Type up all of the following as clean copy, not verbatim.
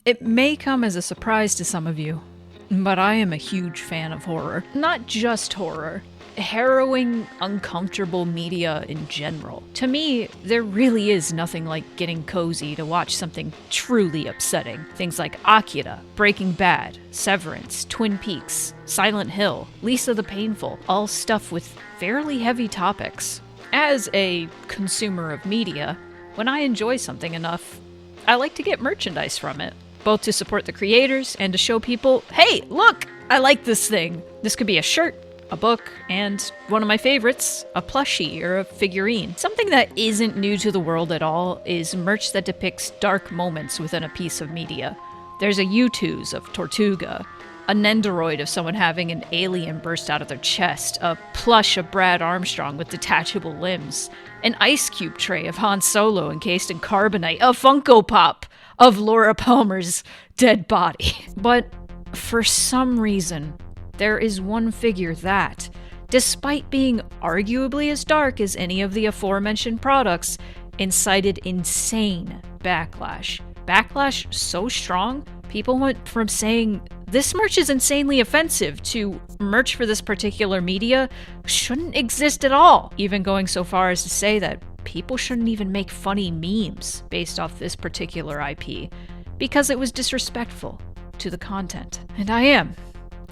It may come as a surprise to some of you, but I am a huge fan of horror. Not just horror. Harrowing, uncomfortable media in general. To me, there really is nothing like getting cozy to watch something truly upsetting. Things like Akira, Breaking Bad, Severance, Twin Peaks, Silent Hill, Lisa the Painful, all stuff with fairly heavy topics. As a consumer of media, when I enjoy something enough, I like to get merchandise from it, both to support the creators and to show people, hey, look, I like this thing. This could be a shirt, a book, and one of my favorites, a plushie or a figurine. Something that isn't new to the world at all is merch that depicts dark moments within a piece of media. There's a U2s of Tortuga, a Nendoroid of someone having an alien burst out of their chest, a plush of Brad Armstrong with detachable limbs, an ice cube tray of Han Solo encased in carbonite, a Funko Pop of Laura Palmer's dead body. But for some reason, there is one figure that, despite being arguably as dark as any of the aforementioned products, incited insane backlash. Backlash so strong, people went from saying, this merch is insanely offensive, to merch for this particular media shouldn't exist at all. Even going so far as to say that people shouldn't even make funny memes based off this particular IP, because it was disrespectful to the content. And I am,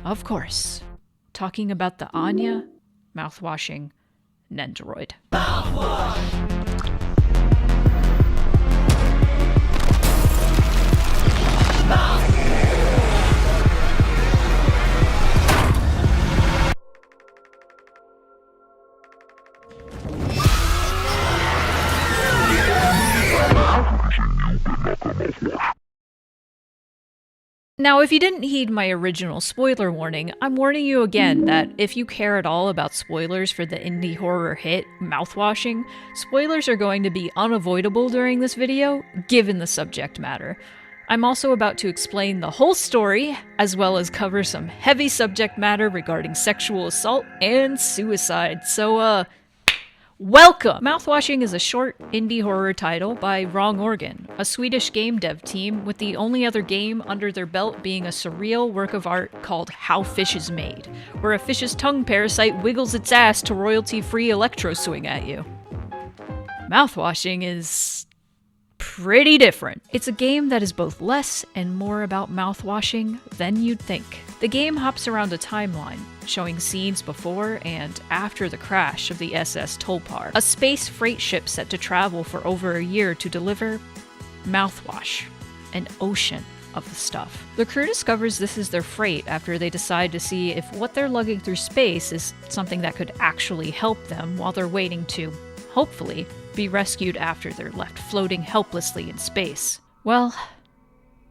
of course, talking about the Anya Mouthwashing Nendoroid. Mouthwash! Now, if you didn't heed my original spoiler warning, I'm warning you again that if you care at all about spoilers for the indie horror hit Mouthwashing, spoilers are going to be unavoidable during this video, given the subject matter. I'm also about to explain the whole story, as well as cover some heavy subject matter regarding sexual assault and suicide, so welcome! Mouthwashing is a short indie horror title by Wrong Organ, a Swedish game dev team with the only other game under their belt being a surreal work of art called How Fish is Made, where a fish's tongue parasite wiggles its ass to royalty-free electro swing at you. Mouthwashing is pretty different. It's a game that is both less and more about mouthwashing than you'd think. The game hops around a timeline, showing scenes before and after the crash of the SS Tolpar, a space freight ship set to travel for over a year to deliver mouthwash, an ocean of the stuff. The crew discovers this is their freight after they decide to see if what they're lugging through space is something that could actually help them while they're waiting to, hopefully, be rescued after they're left floating helplessly in space. Well,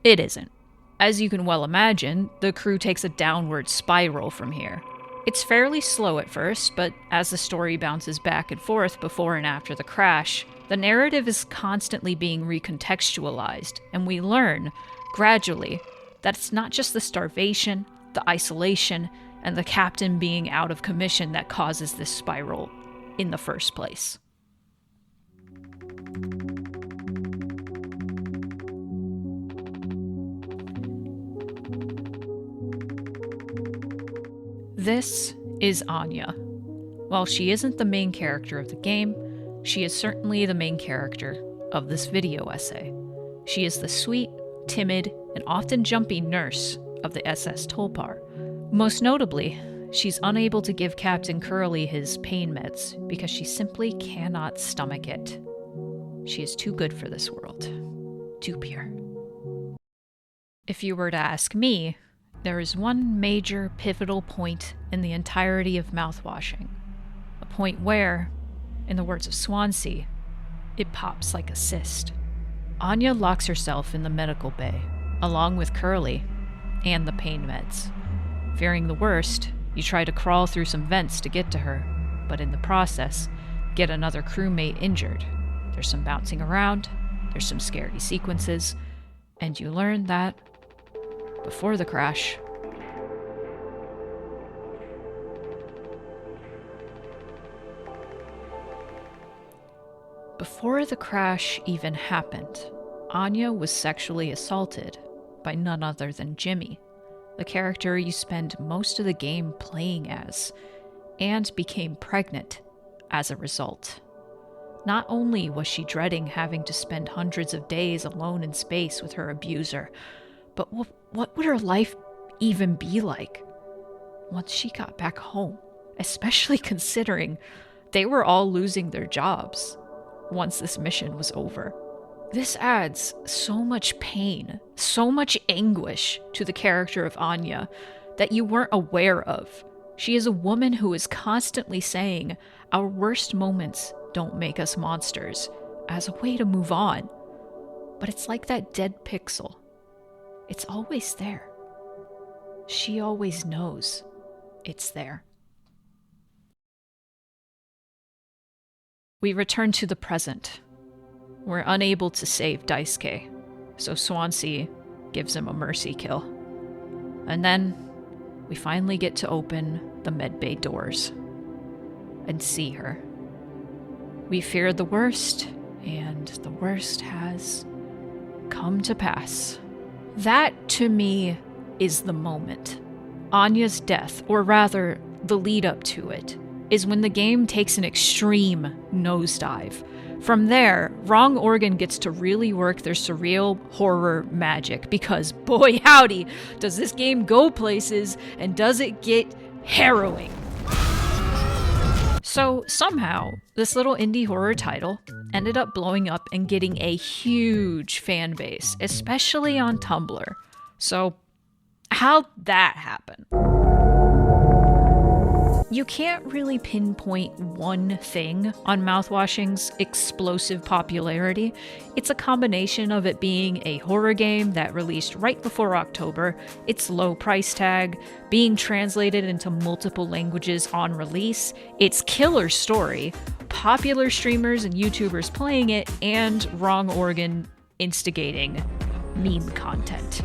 it isn't. As you can well imagine, the crew takes a downward spiral from here. It's fairly slow at first, but as the story bounces back and forth before and after the crash, the narrative is constantly being recontextualized, and we learn, gradually, that it's not just the starvation, the isolation, and the captain being out of commission that causes this spiral in the first place. This is Anya. While she isn't the main character of the game, she is certainly the main character of this video essay. She is the sweet, timid, and often jumpy nurse of the SS Tolpar. Most notably, she's unable to give Captain Curly his pain meds because she simply cannot stomach it. She is too good for this world. Too pure. If you were to ask me, there is one major pivotal point in the entirety of Mouthwashing. A point where, in the words of Swansea, it pops like a cyst. Anya locks herself in the medical bay, along with Curly, and the pain meds. Fearing the worst, you try to crawl through some vents to get to her, but in the process, get another crewmate injured. There's some bouncing around, there's some scary sequences, and you learn that before the crash, Before the crash even happened, Anya was sexually assaulted by none other than Jimmy, the character you spend most of the game playing as, and became pregnant as a result. Not only was she dreading having to spend hundreds of days alone in space with her abuser, but what would her life even be like once she got back home? Especially considering they were all losing their jobs once this mission was over. This adds so much pain, so much anguish to the character of Anya that you weren't aware of. She is a woman who is constantly saying, our worst moments don't make us monsters, as a way to move on. But it's like that dead pixel. It's always there. She always knows it's there. We return to the present. We're unable to save Daisuke, so Swansea gives him a mercy kill. And then we finally get to open the medbay doors and see her. We feared the worst, and the worst has come to pass. That, to me, is the moment. Anya's death, or rather, the lead up to it, is when the game takes an extreme nosedive. From there, Wrong Organ gets to really work their surreal horror magic, because boy howdy, does this game go places, and does it get harrowing. So somehow, this little indie horror title ended up blowing up and getting a huge fan base, especially on Tumblr. So how'd that happen? You can't really pinpoint one thing on Mouthwashing's explosive popularity. It's a combination of it being a horror game that released right before October, its low price tag, being translated into multiple languages on release, its killer story, popular streamers and YouTubers playing it, and Wrong Organ instigating meme content.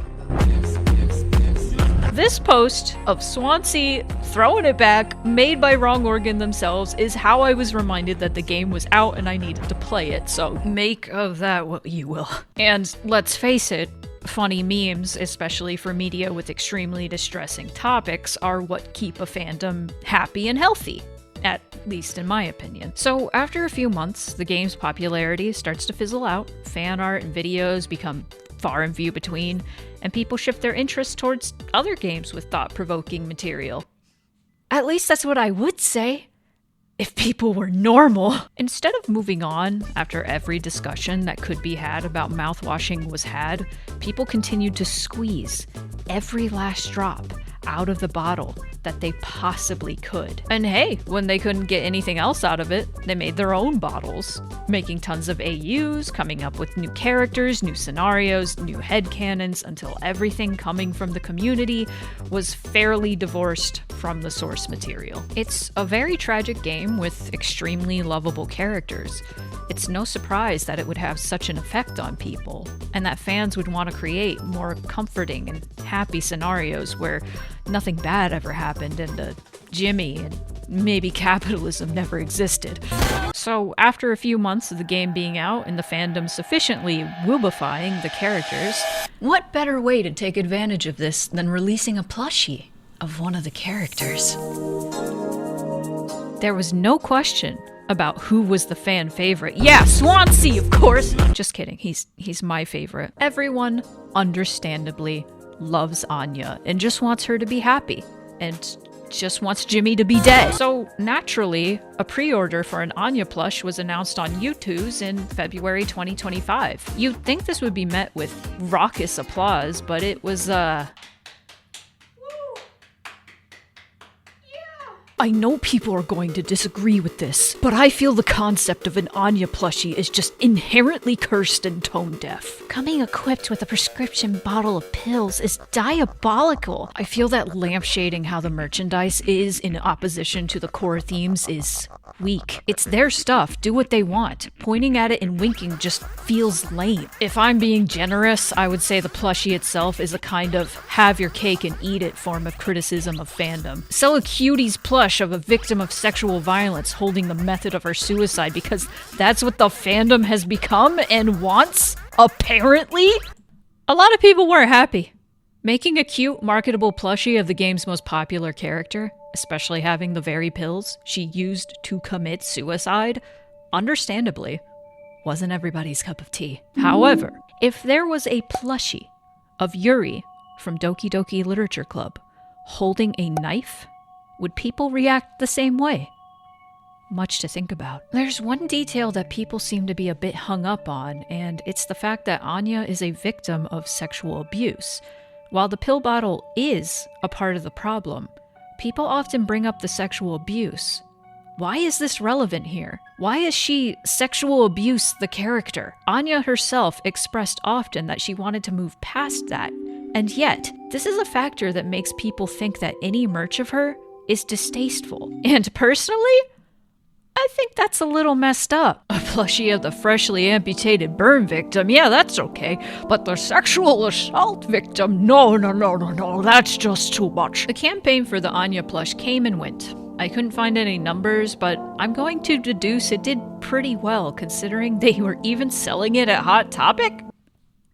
This post of Swansea throwing it back, made by Wrong Organ themselves, is how I was reminded that the game was out and I needed to play it, so make of that what you will. And let's face it, funny memes, especially for media with extremely distressing topics, are what keep a fandom happy and healthy. At least in my opinion. So after a few months, the game's popularity starts to fizzle out, fan art and videos become far and few between, and people shift their interests towards other games with thought-provoking material. At least that's what I would say, if people were normal. Instead of moving on after every discussion that could be had about mouthwashing was had, people continued to squeeze every last drop out of the bottle that they possibly could. And hey, when they couldn't get anything else out of it, they made their own bottles, making tons of AUs, coming up with new characters, new scenarios, new headcanons, until everything coming from the community was fairly divorced from the source material. It's a very tragic game with extremely lovable characters. It's no surprise that it would have such an effect on people, and that fans would want to create more comforting and happy scenarios where nothing bad ever happened and Jimmy and maybe capitalism never existed. So after a few months of the game being out and the fandom sufficiently woobifying the characters, what better way to take advantage of this than releasing a plushie of one of the characters? There was no question about who was the fan favorite. Yeah, Swansea, of course! Just kidding, he's my favorite. Everyone, understandably, loves Anya and just wants her to be happy, and just wants Jimmy to be dead. So naturally, a pre-order for an Anya plush was announced on YouTube's in February 2025. You'd think this would be met with raucous applause, but it was, I know people are going to disagree with this, but I feel the concept of an Anya plushie is just inherently cursed and tone deaf. Coming equipped with a prescription bottle of pills is diabolical. I feel that lampshading how the merchandise is in opposition to the core themes is weak. It's their stuff, do what they want. Pointing at it and winking just feels lame. If I'm being generous, I would say the plushie itself is a kind of have your cake and eat it form of criticism of fandom. Sell a cuties plush of a victim of sexual violence holding the method of her suicide because that's what the fandom has become and wants, apparently? A lot of people weren't happy. Making a cute, marketable plushie of the game's most popular character, especially having the very pills she used to commit suicide, understandably, wasn't everybody's cup of tea. However, if there was a plushie of Yuri from Doki Doki Literature Club holding a knife, would people react the same way? Much to think about. There's one detail that people seem to be a bit hung up on, and it's the fact that Anya is a victim of sexual abuse. While the pill bottle is a part of the problem, people often bring up the sexual abuse. Why is this relevant here? Why is she sexual abuse the character? Anya herself expressed often that she wanted to move past that, and yet, this is a factor that makes people think that any merch of her is distasteful. And personally, I think that's a little messed up. A plushie of the freshly amputated burn victim, yeah, that's okay. But the sexual assault victim, no, that's just too much. The campaign for the Anya plush came and went. I couldn't find any numbers, but I'm going to deduce it did pretty well considering they were even selling it at Hot Topic.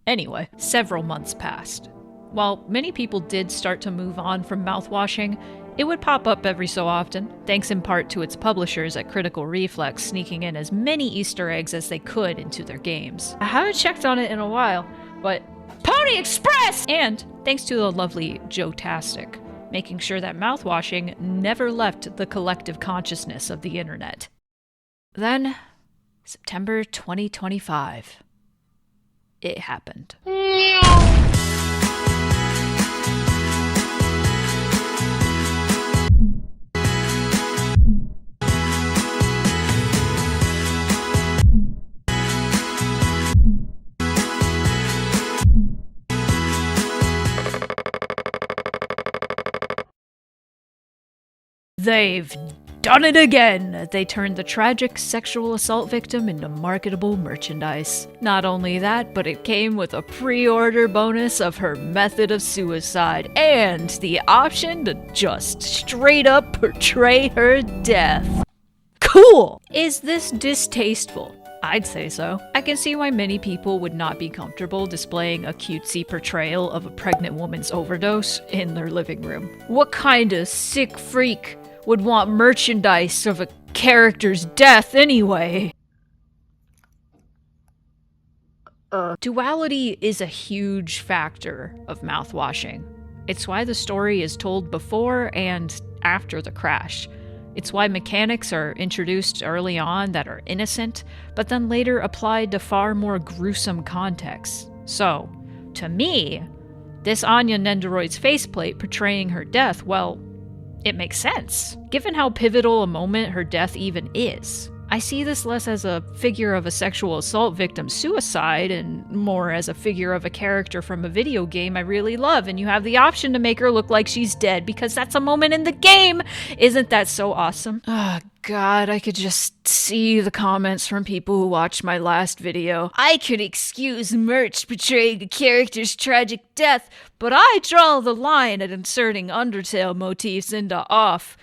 Anyway, several months passed. While many people did start to move on from mouthwashing, it would pop up every so often, thanks in part to its publishers at Critical Reflex sneaking in as many Easter eggs as they could into their games. I haven't checked on it in a while, but Pony Express! And thanks to the lovely Joe-tastic, making sure that mouthwashing never left the collective consciousness of the internet. Then, September 2025. It happened. They've done it again! They turned the tragic sexual assault victim into marketable merchandise. Not only that, but it came with a pre-order bonus of her method of suicide and the option to just straight up portray her death. Cool! Is this distasteful? I'd say so. I can see why many people would not be comfortable displaying a cutesy portrayal of a pregnant woman's overdose in their living room. What kind of sick freak would want merchandise of a character's death anyway? Duality is a huge factor of mouthwashing. It's why the story is told before and after the crash. It's why mechanics are introduced early on that are innocent, but then later applied to far more gruesome contexts. So, to me, this Anya Nendoroid's faceplate portraying her death, well, it makes sense, given how pivotal a moment her death even is. I see this less as a figure of a sexual assault victim's suicide and more as a figure of a character from a video game I really love, and you have the option to make her look like she's dead because that's a moment in the game! Isn't that so awesome? Oh god, I could just see the comments from people who watched my last video. I could excuse merch portraying a character's tragic death, but I draw the line at inserting Undertale motifs into off.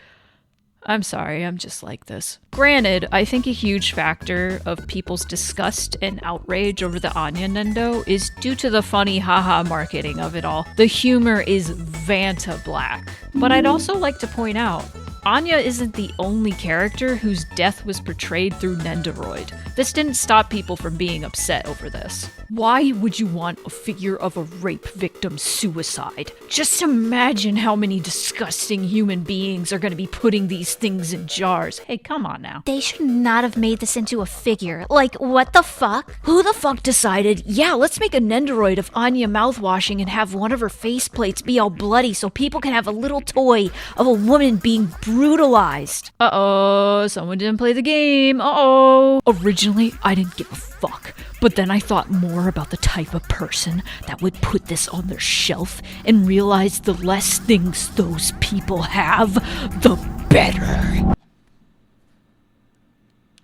I'm sorry, I'm just like this. Granted, I think a huge factor of people's disgust and outrage over the Anya Nendo is due to the funny haha marketing of it all. The humor is Vanta Black. But I'd also like to point out, Anya isn't the only character whose death was portrayed through Nendoroid. This didn't stop people from being upset over this. Why would you want a figure of a rape victim's suicide? Just imagine how many disgusting human beings are going to be putting these things in jars. Hey, come on now. They should not have made this into a figure. Like, what the fuck? Who the fuck decided, yeah, let's make a Nendoroid of Anya mouthwashing and have one of her faceplates be all bloody so people can have a little toy of a woman being brutalized? Uh-oh, someone didn't play the game. Uh-oh. Originally, I didn't give a fuck, but then I thought more about the type of person that would put this on their shelf and realized the less things those people have, the better.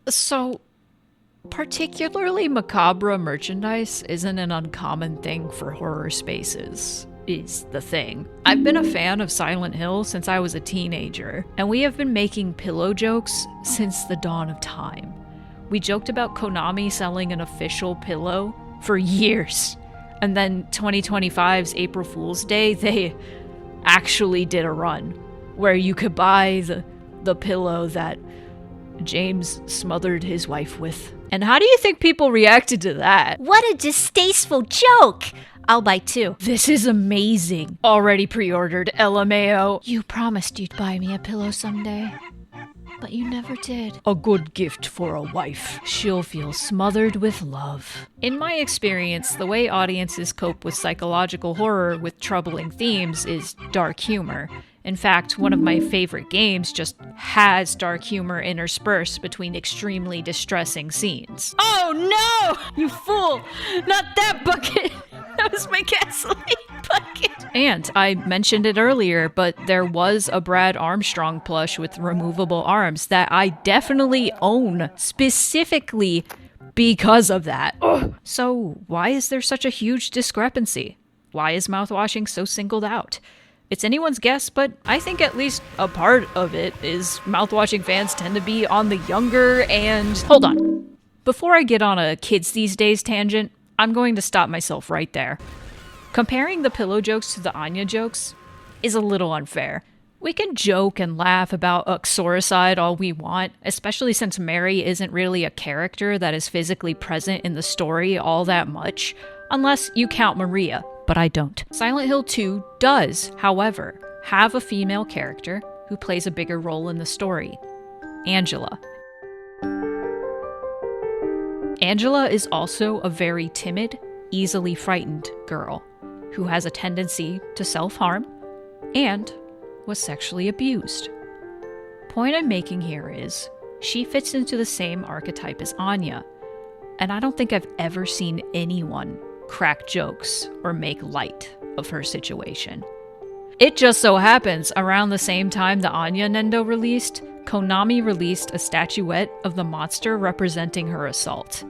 So, particularly macabre merchandise isn't an uncommon thing for horror spaces, is the thing. I've been a fan of Silent Hill since I was a teenager, and we have been making pillow jokes since the dawn of time. We joked about Konami selling an official pillow for years, and then 2025's April Fool's Day, they actually did a run where you could buy the pillow that James smothered his wife with. And how do you think people reacted to that? What a distasteful joke! I'll buy 2. This is amazing. Already pre-ordered, LMAO. You promised you'd buy me a pillow someday, but you never did. A good gift for a wife. She'll feel smothered with love. In my experience, the way audiences cope with psychological horror with troubling themes is dark humor. In fact, one of my favorite games just has dark humor interspersed between extremely distressing scenes. Oh no! You fool! Not that bucket! That was my gasoline bucket! And I mentioned it earlier, but there was a Brad Armstrong plush with removable arms that I definitely own, specifically because of that. Ugh. So why is there such a huge discrepancy? Why is mouthwashing so singled out? It's anyone's guess, but I think at least a part of it is mouthwashing fans tend to be on the younger and... Hold on. Before I get on a kids these days tangent, I'm going to stop myself right there. Comparing the pillow jokes to the Anya jokes is a little unfair. We can joke and laugh about uxoricide all we want, especially since Mary isn't really a character that is physically present in the story all that much, unless you count Maria. But I don't. Silent Hill 2 does, however, have a female character who plays a bigger role in the story, Angela. Angela is also a very timid, easily frightened girl who has a tendency to self-harm and was sexually abused. Point I'm making here is, she fits into the same archetype as Anya, and I don't think I've ever seen anyone crack jokes or make light of her situation. It just so happens around the same time the Anya Nendo released, Konami released a statuette of the monster representing her assault,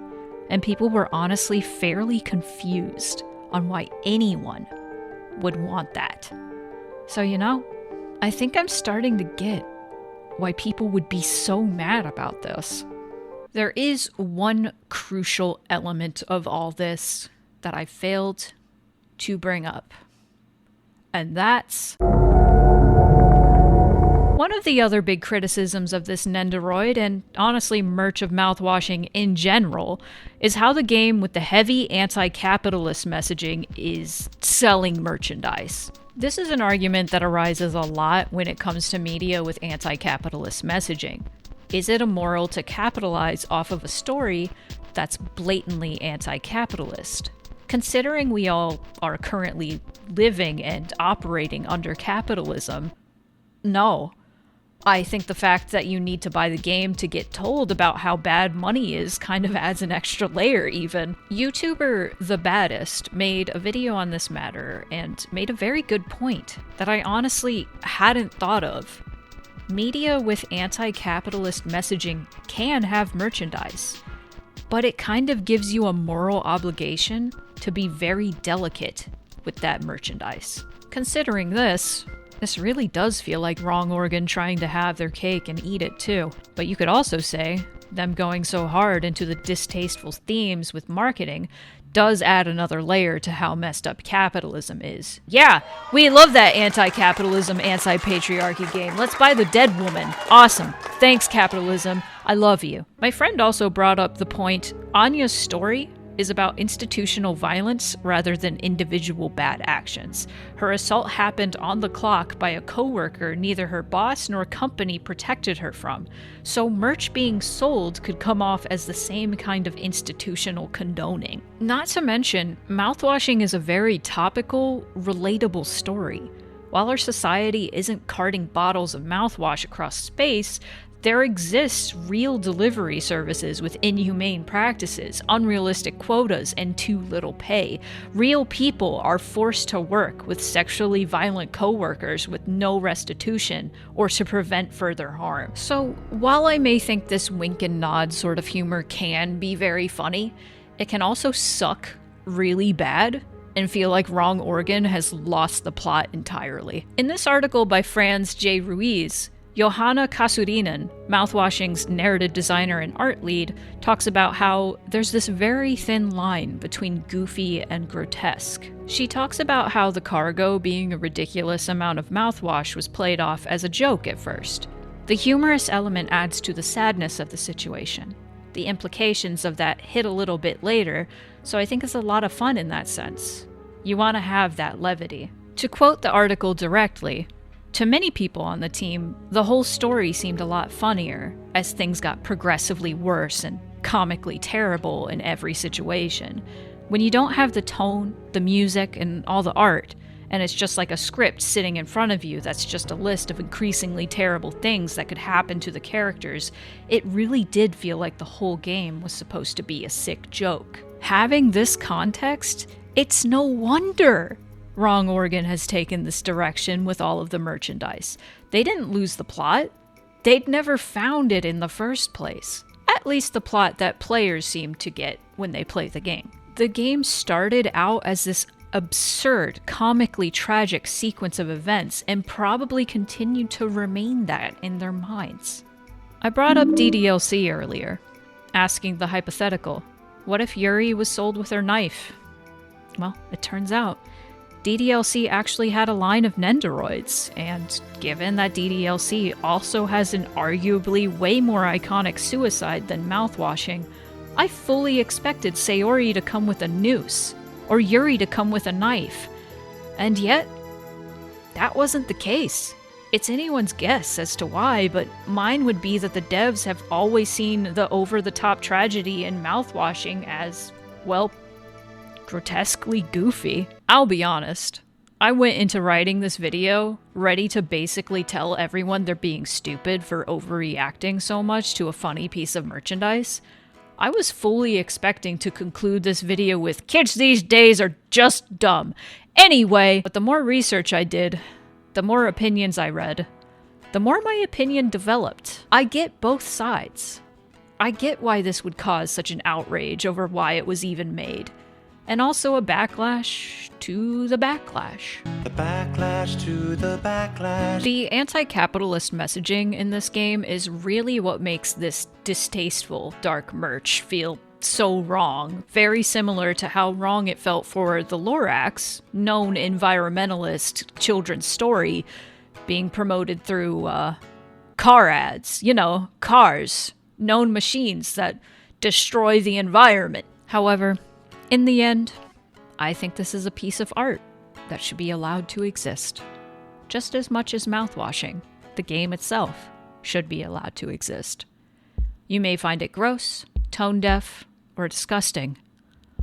and people were honestly fairly confused on why anyone would want that. So I think I'm starting to get why people would be so mad about this. There is one crucial element of all this that I failed to bring up. And that's... One of the other big criticisms of this Nendoroid, and honestly merch of mouthwashing in general, is how the game with the heavy anti-capitalist messaging is selling merchandise. This is an argument that arises a lot when it comes to media with anti-capitalist messaging. Is it immoral to capitalize off of a story that's blatantly anti-capitalist? Considering we all are currently living and operating under capitalism, no. I think the fact that you need to buy the game to get told about how bad money is kind of adds an extra layer even. YouTuber The Baddest made a video on this matter and made a very good point that I honestly hadn't thought of. Media with anti-capitalist messaging can have merchandise, but it kind of gives you a moral obligation to be very delicate with that merchandise. Considering this really does feel like Wrong Organ trying to have their cake and eat it too. But you could also say them going so hard into the distasteful themes with marketing does add another layer to how messed up capitalism is. Yeah, we love that anti-capitalism, anti-patriarchy game. Let's buy the dead woman. Awesome. Thanks, capitalism. I love you. My friend also brought up the point, Anya's story is about institutional violence rather than individual bad actions. Her assault happened on the clock by a coworker neither her boss nor company protected her from, so merch being sold could come off as the same kind of institutional condoning. Not to mention, mouthwashing is a very topical, relatable story. While our society isn't carting bottles of mouthwash across space, There exists real delivery services with inhumane practices, unrealistic quotas, and too little pay. Real people are forced to work with sexually violent coworkers with no restitution or to prevent further harm. So while I may think this wink and nod sort of humor can be very funny, it can also suck really bad and feel like Wrong Organ has lost the plot entirely. In this article by Franz J. Ruiz, Johanna Kasurinen, Mouthwashing's narrative designer and art lead, talks about how there's this very thin line between goofy and grotesque. She talks about how the cargo being a ridiculous amount of mouthwash was played off as a joke at first. The humorous element adds to the sadness of the situation. The implications of that hit a little bit later, so I think it's a lot of fun in that sense. You want to have that levity. To quote the article directly, to many people on the team, the whole story seemed a lot funnier as things got progressively worse and comically terrible in every situation. When you don't have the tone, the music, and all the art, and it's just like a script sitting in front of you that's just a list of increasingly terrible things that could happen to the characters, it really did feel like the whole game was supposed to be a sick joke. Having this context, it's no wonder Wrong Organ has taken this direction with all of the merchandise. They didn't lose the plot. They'd never found it in the first place. At least the plot that players seem to get when they play the game. The game started out as this absurd, comically tragic sequence of events and probably continued to remain that in their minds. I brought up DDLC earlier, asking the hypothetical, what if Yuri was sold with her knife? Well, it turns out DDLC actually had a line of Nendoroids, and given that DDLC also has an arguably way more iconic suicide than Mouthwashing, I fully expected Sayori to come with a noose, or Yuri to come with a knife. And yet, that wasn't the case. It's anyone's guess as to why, but mine would be that the devs have always seen the over-the-top tragedy in Mouthwashing as, well, grotesquely goofy. I'll be honest, I went into writing this video ready to basically tell everyone they're being stupid for overreacting so much to a funny piece of merchandise. I was fully expecting to conclude this video with, kids these days are just dumb. Anyway, but the more research I did, the more opinions I read, the more my opinion developed. I get both sides. I get why this would cause such an outrage over why it was even made. And also a backlash to the backlash. The backlash to the backlash. The anti-capitalist messaging in this game is really what makes this distasteful dark merch feel so wrong. Very similar to how wrong it felt for the Lorax, known environmentalist children's story, being promoted through car ads. You know, cars, known machines that destroy the environment. However, in the end, I think this is a piece of art that should be allowed to exist. Just as much as Mouthwashing, the game itself, should be allowed to exist. You may find it gross, tone-deaf, or disgusting,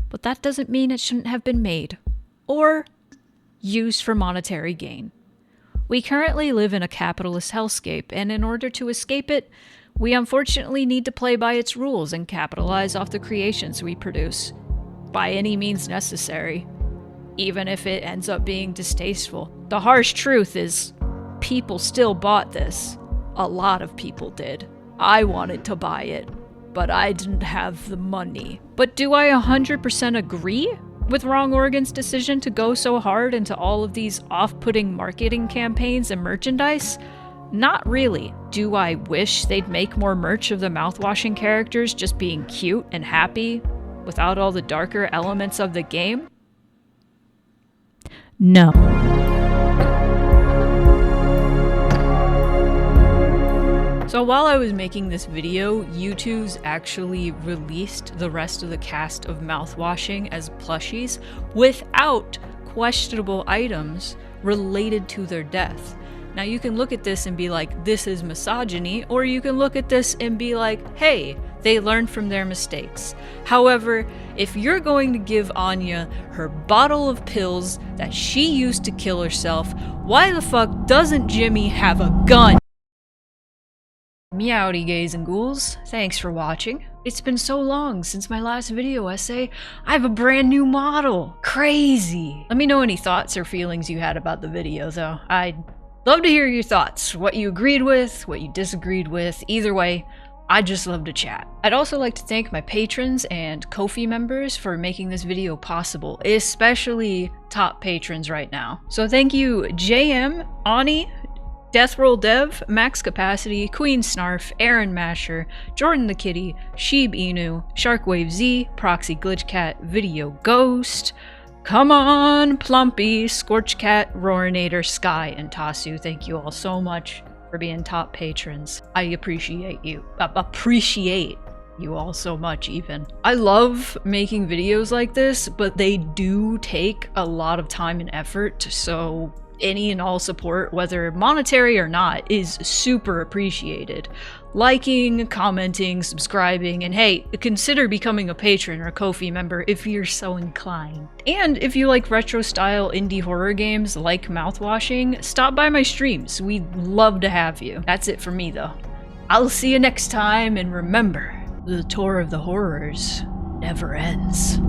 but that doesn't mean it shouldn't have been made, or used for monetary gain. We currently live in a capitalist hellscape, and in order to escape it, we unfortunately need to play by its rules and capitalize off the creations we produce. By any means necessary, even if it ends up being distasteful. The harsh truth is, people still bought this. A lot of people did. I wanted to buy it, but I didn't have the money. But do I 100% agree with Wrong Organ's decision to go so hard into all of these off-putting marketing campaigns and merchandise? Not really. Do I wish they'd make more merch of the Mouthwashing characters just being cute and happy without all the darker elements of the game? No. So while I was making this video, U2's actually released the rest of the cast of Mouthwashing as plushies without questionable items related to their death. Now you can look at this and be like, this is misogyny, or you can look at this and be like, hey, they learned from their mistakes. However, if you're going to give Anya her bottle of pills that she used to kill herself, why the fuck doesn't Jimmy have a gun? Meowdy gays and ghouls, thanks for watching. It's been so long since my last video essay. I have a brand new model. Crazy. Let me know any thoughts or feelings you had about the video though. I'd love to hear your thoughts. What you agreed with, what you disagreed with. Either way, I'd just love to chat. I'd also like to thank my patrons and Ko-fi members for making this video possible, especially top patrons right now. So thank you JM, Ani, Deathroll Dev, Max Capacity, Queen Snarf, Aaron Masher, Jordan the Kitty, Sheeb Inu, Sharkwave Z, Proxy Glitchcat, Video Ghost, Come On, Plumpy, Scorchcat, Roarinator, Sky, and Tasu. Thank you all so much for being top patrons. I appreciate you. Appreciate you all so much even. I love making videos like this, but they do take a lot of time and effort, so any and all support, whether monetary or not, is super appreciated. Liking, commenting, subscribing, and hey, consider becoming a patron or a Ko-fi member if you're so inclined. And if you like retro-style indie horror games like Mouthwashing, stop by my streams. We'd love to have you. That's it for me though. I'll see you next time, and remember, the tour of the horrors never ends.